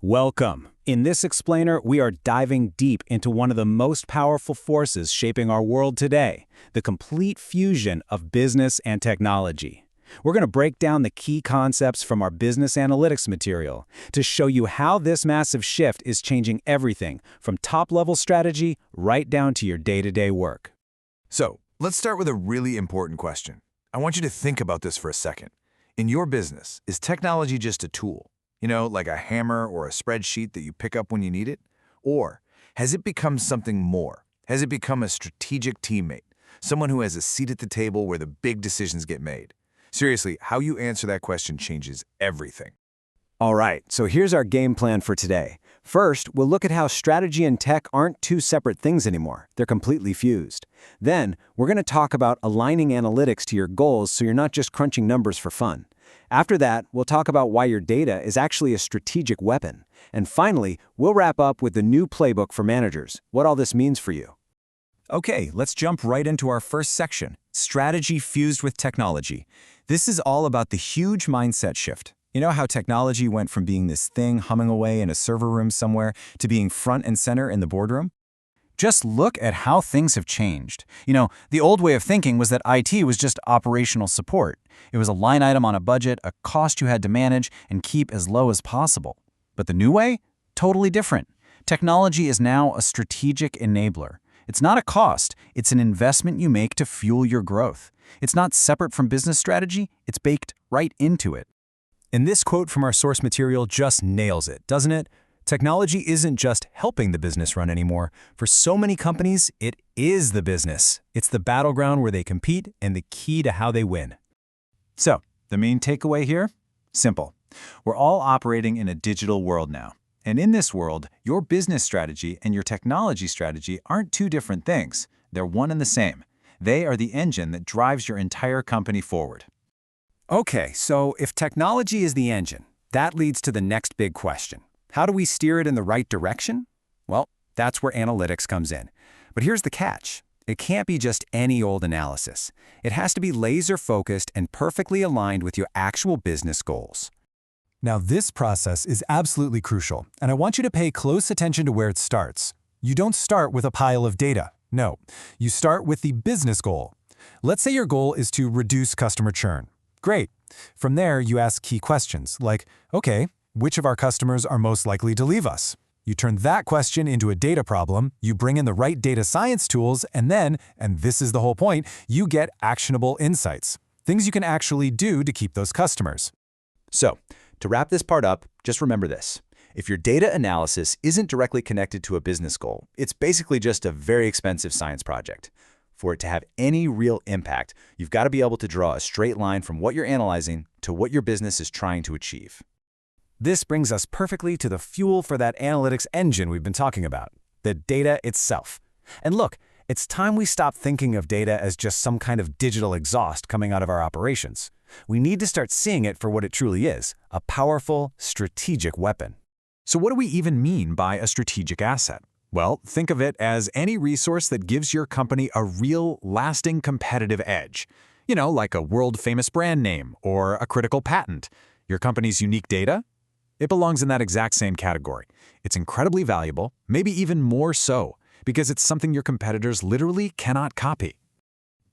Welcome. In this explainer, we are diving deep into one of the most powerful forces shaping our world today, the complete fusion of business and technology. We're going to break down the key concepts from our business analytics material to show you how this massive shift is changing everything from top-level strategy right down to your day-to-day work. So, let's start with a really important question. I want you to think about this for a second. In your business, is technology just a tool? Like a hammer or a spreadsheet that you pick up when you need it? Or has it become something more? Has it become a strategic teammate? Someone who has a seat at the table where the big decisions get made? Seriously, how you answer that question changes everything. All right, so here's our game plan for today. First, we'll look at how strategy and tech aren't two separate things anymore. They're completely fused. Then, we're going to talk about aligning analytics to your goals so you're not just crunching numbers for fun. After that, we'll talk about why your data is actually a strategic weapon. And finally, we'll wrap up with the new playbook for managers, what all this means for you. Okay, let's jump right into our first section, strategy fused with technology. This is all about the huge mindset shift. You know how technology went from being this thing humming away in a server room somewhere to being front and center in the boardroom? Just look at how things have changed. The old way of thinking was that IT was just operational support. It was a line item on a budget, a cost you had to manage and keep as low as possible. But the new way? Totally different. Technology is now a strategic enabler. It's not a cost, it's an investment you make to fuel your growth. It's not separate from business strategy, it's baked right into it. And this quote from our source material just nails it, doesn't it? Technology isn't just helping the business run anymore. For so many companies, it is the business. It's the battleground where they compete and the key to how they win. So, the main takeaway here? Simple. We're all operating in a digital world now. And in this world, your business strategy and your technology strategy aren't two different things. They're one and the same. They are the engine that drives your entire company forward. Okay, so if technology is the engine, that leads to the next big question. How do we steer it in the right direction? Well, that's where analytics comes in. But here's the catch. It can't be just any old analysis. It has to be laser-focused and perfectly aligned with your actual business goals. Now, this process is absolutely crucial, and I want you to pay close attention to where it starts. You don't start with a pile of data. No, you start with the business goal. Let's say your goal is to reduce customer churn. Great. From there, you ask key questions like, okay, which of our customers are most likely to leave us? You turn that question into a data problem, you bring in the right data science tools, and then, and this is the whole point, you get actionable insights, things you can actually do to keep those customers. So, to wrap this part up, just remember this. If your data analysis isn't directly connected to a business goal, it's basically just a very expensive science project. For it to have any real impact, you've got to be able to draw a straight line from what you're analyzing to what your business is trying to achieve. This brings us perfectly to the fuel for that analytics engine we've been talking about, the data itself. And look, it's time we stop thinking of data as just some kind of digital exhaust coming out of our operations. We need to start seeing it for what it truly is, a powerful, strategic weapon. So what do we even mean by a strategic asset? Well, think of it as any resource that gives your company a real, lasting competitive edge. Like a world-famous brand name or a critical patent. Your company's unique data? It belongs in that exact same category. It's incredibly valuable, maybe even more so, because it's something your competitors literally cannot copy.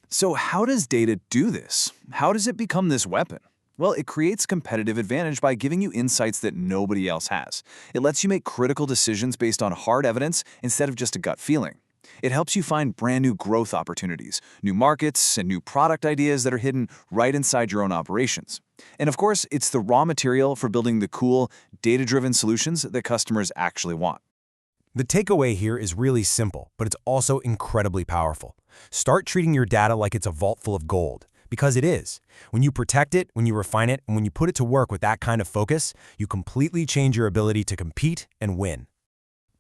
So how does data do this? How does it become this weapon? Well, it creates competitive advantage by giving you insights that nobody else has. It lets you make critical decisions based on hard evidence instead of just a gut feeling. It helps you find brand new growth opportunities, new markets, and new product ideas that are hidden right inside your own operations. And of course, it's the raw material for building the cool, data-driven solutions that customers actually want. The takeaway here is really simple, but it's also incredibly powerful. Start treating your data like it's a vault full of gold, because it is. When you protect it, when you refine it, and when you put it to work with that kind of focus, you completely change your ability to compete and win.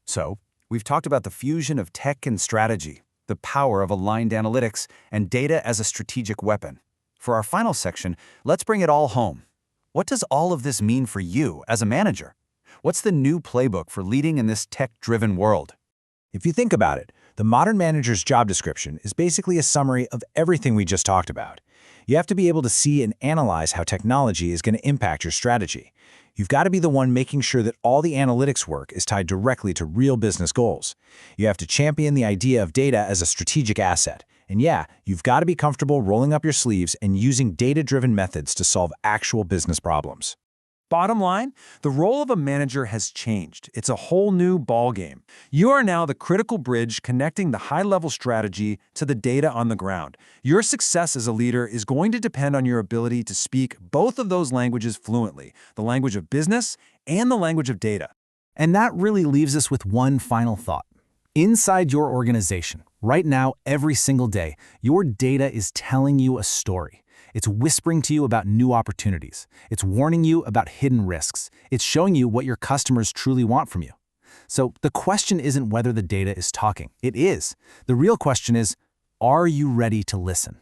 So, we've talked about the fusion of tech and strategy, the power of aligned analytics, and data as a strategic weapon. For our final section, let's bring it all home. What does all of this mean for you as a manager? What's the new playbook for leading in this tech-driven world? If you think about it, the modern manager's job description is basically a summary of everything we just talked about. You have to be able to see and analyze how technology is going to impact your strategy. You've got to be the one making sure that all the analytics work is tied directly to real business goals. You have to champion the idea of data as a strategic asset. And yeah, you've got to be comfortable rolling up your sleeves and using data-driven methods to solve actual business problems. Bottom line, the role of a manager has changed. It's a whole new ballgame. You are now the critical bridge connecting the high-level strategy to the data on the ground. Your success as a leader is going to depend on your ability to speak both of those languages fluently, the language of business and the language of data. And that really leaves us with one final thought. Inside your organization, right now, every single day, your data is telling you a story. It's whispering to you about new opportunities. It's warning you about hidden risks. It's showing you what your customers truly want from you. So the question isn't whether the data is talking. It is. The real question is, are you ready to listen?